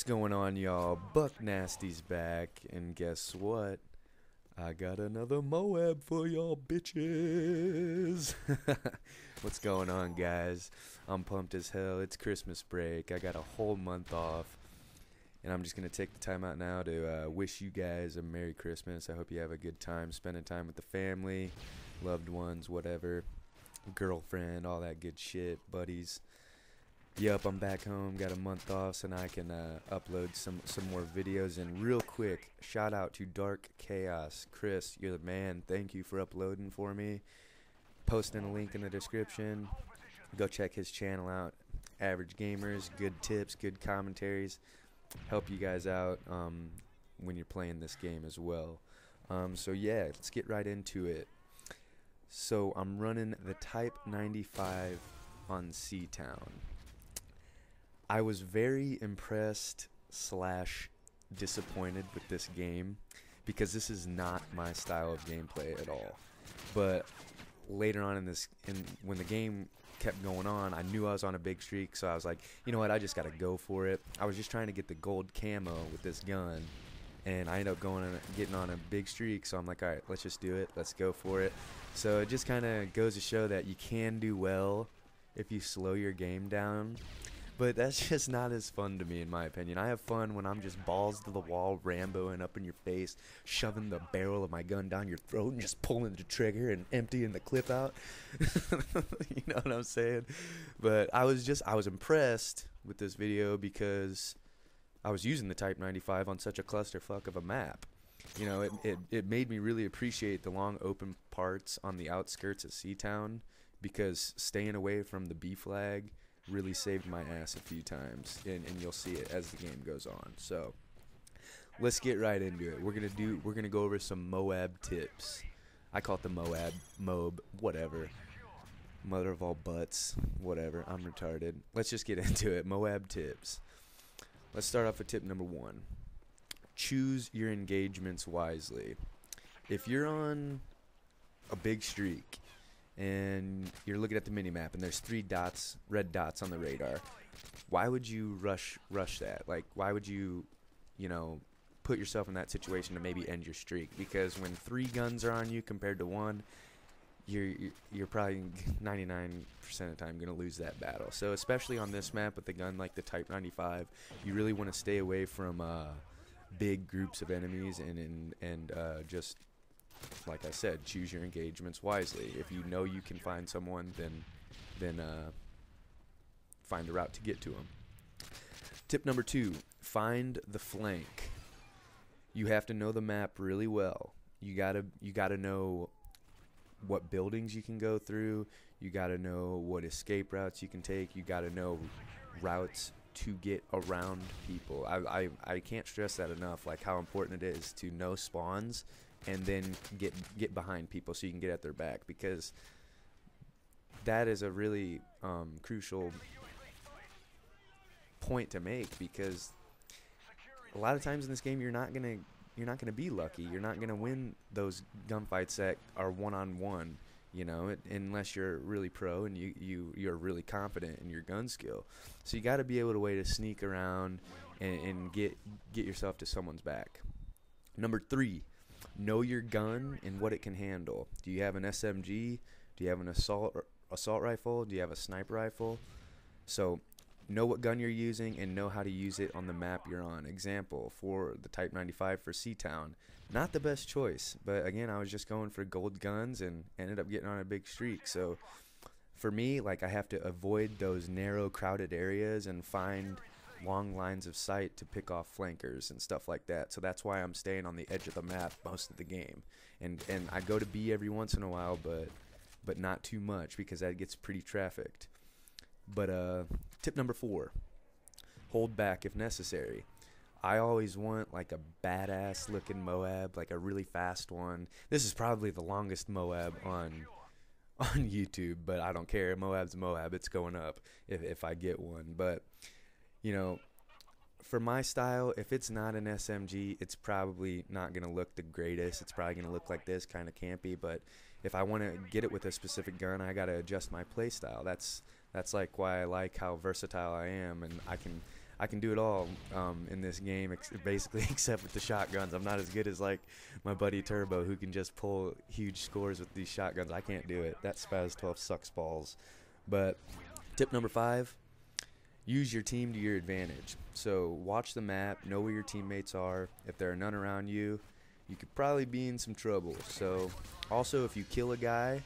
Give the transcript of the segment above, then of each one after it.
What's going on, y'all? BUCNASTY's back, and guess what? I got another MOAB for y'all bitches. What's going on, guys? I'm pumped as hell. It's Christmas break. I got a whole month off, and I'm just gonna take the time out now to wish you guys a Merry Christmas. I hope you have a good time spending time with the family, loved ones, whatever, girlfriend, all that good shit, buddies. Yup, I'm back home, got a month off, so now I can upload some more videos. And real quick, shout out to Dark Chaos. Chris, you're the man. Thank you for uploading for me. Posting a link in the description. Go check his channel out. Average Gamers, good tips, good commentaries. Help you guys out when you're playing this game as well. So yeah, let's get right into it. So I'm running the Type 95 on Seatown. I was very impressed / disappointed with this game because this is not my style of gameplay at all. But later on when the game kept going on, I knew I was on a big streak, so I was like, you know what, I just gotta go for it. I was just trying to get the gold camo with this gun, and I ended up getting on a big streak, so I'm like, alright, let's just do it, let's go for it. So it just kinda goes to show that you can do well if you slow your game down. But that's just not as fun to me, in my opinion. I have fun when I'm just balls to the wall, Ramboing up in your face, shoving the barrel of my gun down your throat and just pulling the trigger and emptying the clip out. You know what I'm saying? But I was impressed with this video because I was using the Type 95 on such a clusterfuck of a map. You know, it made me really appreciate the long open parts on the outskirts of Seatown, because staying away from the B flag really saved my ass a few times, and you'll see it as the game goes on. So let's get right into it. We're gonna go over some MOAB tips. I call it the MOAB, whatever. Mother of all butts, whatever. I'm retarded. Let's just get into it. MOAB tips. Let's start off with tip number 1. Choose your engagements wisely. If you're on a big streak and you're looking at the minimap and there's 3 dots, red dots on the radar, why would you rush that? Like, why would you put yourself in that situation to maybe end your streak? Because when 3 guns are on you compared to 1, you're probably 99% of the time going to lose that battle. So especially on this map with a gun like the Type 95, you really want to stay away from big groups of enemies and just, like I said, choose your engagements wisely. If you know you can find someone, then find a route to get to them. Tip number 2, find the flank. You have to know the map really well. You gotta know what buildings you can go through. You gotta know what escape routes you can take. You gotta know routes to get around people. I can't stress that enough, like how important it is to know spawns and then get behind people so you can get at their back, because that is a really crucial point to make, because a lot of times in this game you're not gonna be lucky. You're not gonna win those gunfights that are one-on-one, unless you're really pro and you're really confident in your gun skill. So you got to be able to sneak around and get yourself to someone's back. Number 3, know your gun and what it can handle. Do you have an SMG? Do you have an assault rifle? Do you have a sniper rifle? So know what gun you're using and know how to use it on the map you're on. Example, for the Type 95 for Seatown, not the best choice, but again, I was just going for gold guns and ended up getting on a big streak. So for me, like, I have to avoid those narrow, crowded areas and find long lines of sight to pick off flankers and stuff like that. So that's why I'm staying on the edge of the map most of the game, and I go to B every once in a while, but not too much, because that gets pretty trafficked. But tip number 4, hold back if necessary. I always want like a badass looking MOAB, like a really fast one. This is probably the longest MOAB on YouTube, but I don't care. MOAB's MOAB. It's going up if I get one. But for my style, if it's not an SMG, it's probably not going to look the greatest. It's probably going to look like this, kind of campy. But if I want to get it with a specific gun, I got to adjust my play style. That's like why I like how versatile I am, and I can do it all in this game, basically, except with the shotguns. I'm not as good as like my buddy Turbo, who can just pull huge scores with these shotguns. I can't do it. That Spaz 12 sucks balls. But tip number 5, use your team to your advantage. So watch the map, know where your teammates are. If there are none around you, you could probably be in some trouble. So also, if you kill a guy,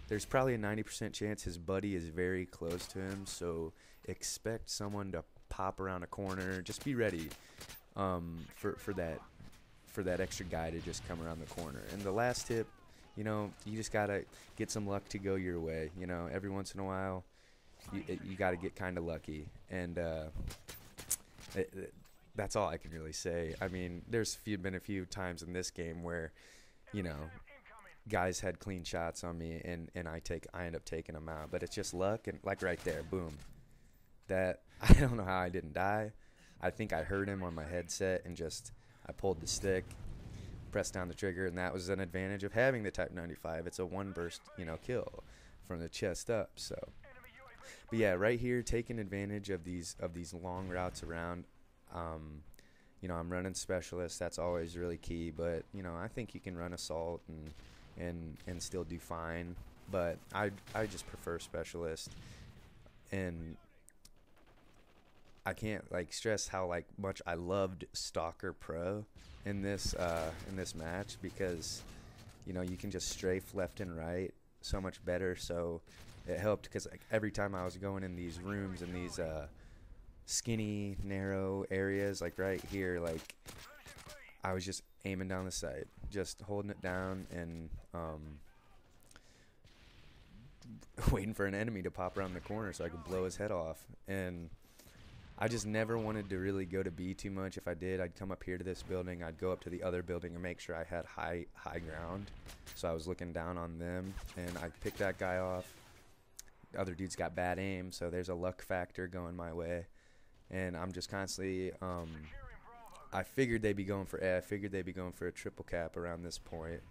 there's probably a 90% chance his buddy is very close to him. So expect someone to pop around a corner. Just be ready for that extra guy to just come around the corner. And the last tip, you know, you just gotta get some luck to go your way. You know, every once in a while, you gotta get kind of lucky. And that's all I can really say. I mean, there's been a few times in this game where, you know, guys had clean shots on me, and I end up taking them out. But it's just luck, and like right there, boom. That I don't know how I didn't die. I think I heard him on my headset, and just I pulled the stick, pressed down the trigger, and that was an advantage of having the Type 95. It's a one burst, you know, kill from the chest up. So, but yeah, right here, taking advantage of these long routes around. You know, I'm running specialist. That's always really key. But you know, I think you can run assault and still do fine. But I just prefer specialist, and I can't like stress how like much I loved Stalker Pro in this match, because you know you can just strafe left and right so much better. So it helped, because like, every time I was going in these rooms and these skinny narrow areas, like right here, like I was just aiming down the sight, just holding it down, and waiting for an enemy to pop around the corner so I could blow his head off. And I just never wanted to really go to B too much. If I did, I'd come up here to this building, I'd go up to the other building and make sure I had high ground, so I was looking down on them, and I picked that guy off. The other dude's got bad aim, so there's a luck factor going my way, and I'm just constantly I figured they'd be going for A. I figured they'd be going for a triple cap around this point,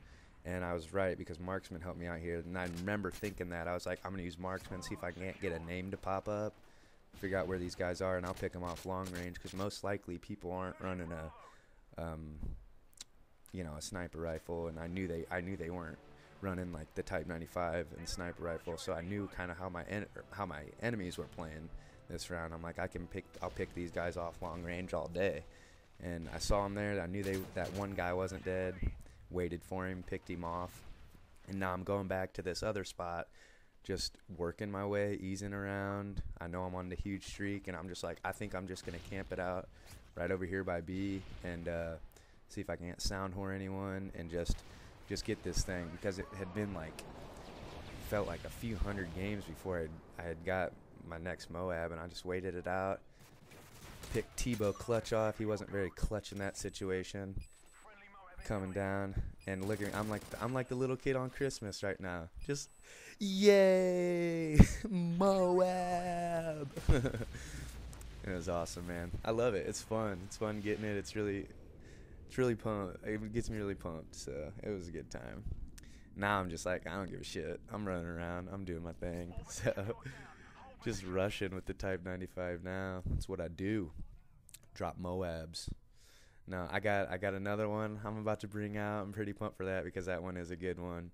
and I was right, because Marksman helped me out here. And I remember thinking that I was like, I'm gonna use Marksman, see if I can't get a name to pop up, figure out where these guys are, and I'll pick them off long range, because most likely people aren't running a you know, a sniper rifle, and I knew they weren't running like the Type 95 and sniper rifle, so I knew kind of how my enemies were playing this round. I'm like, I'll pick these guys off long range all day. And I saw him there. I knew that one guy wasn't dead. Waited for him, picked him off, and now I'm going back to this other spot, just working my way, easing around. I know I'm on the huge streak, and I'm just like, I think I'm just gonna camp it out right over here by B, and see if I can't sound whore anyone, and just get this thing, because it had been like, felt like a few hundred games before I had got my next MOAB, and I just waited it out. Picked Tebow clutch off. He wasn't very clutch in that situation. Coming down and looking, I'm like the little kid on Christmas right now. Just yay, MOAB! It was awesome, man. I love it. It's fun. It's fun getting it. It's really pumped. It gets me really pumped. So it was a good time. Now I'm just like, I don't give a shit. I'm running around. I'm doing my thing. So just rushing with the Type 95 now. That's what I do. Drop MOABs. No, I got another one I'm about to bring out. I'm pretty pumped for that, because that one is a good one.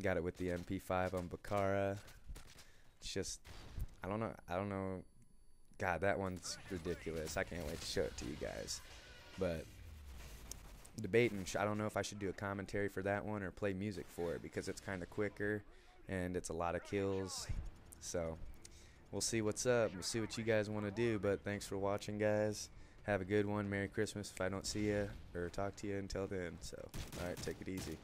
Got it with the MP5 on Bakara. It's just, I don't know. God, that one's ridiculous. I can't wait to show it to you guys. But debating, I don't know if I should do a commentary for that one or play music for it, because it's kind of quicker and it's a lot of kills. So we'll see what's up. We'll see what you guys want to do. But thanks for watching, guys. Have a good one. Merry Christmas if I don't see you or talk to you until then. So, all right, take it easy.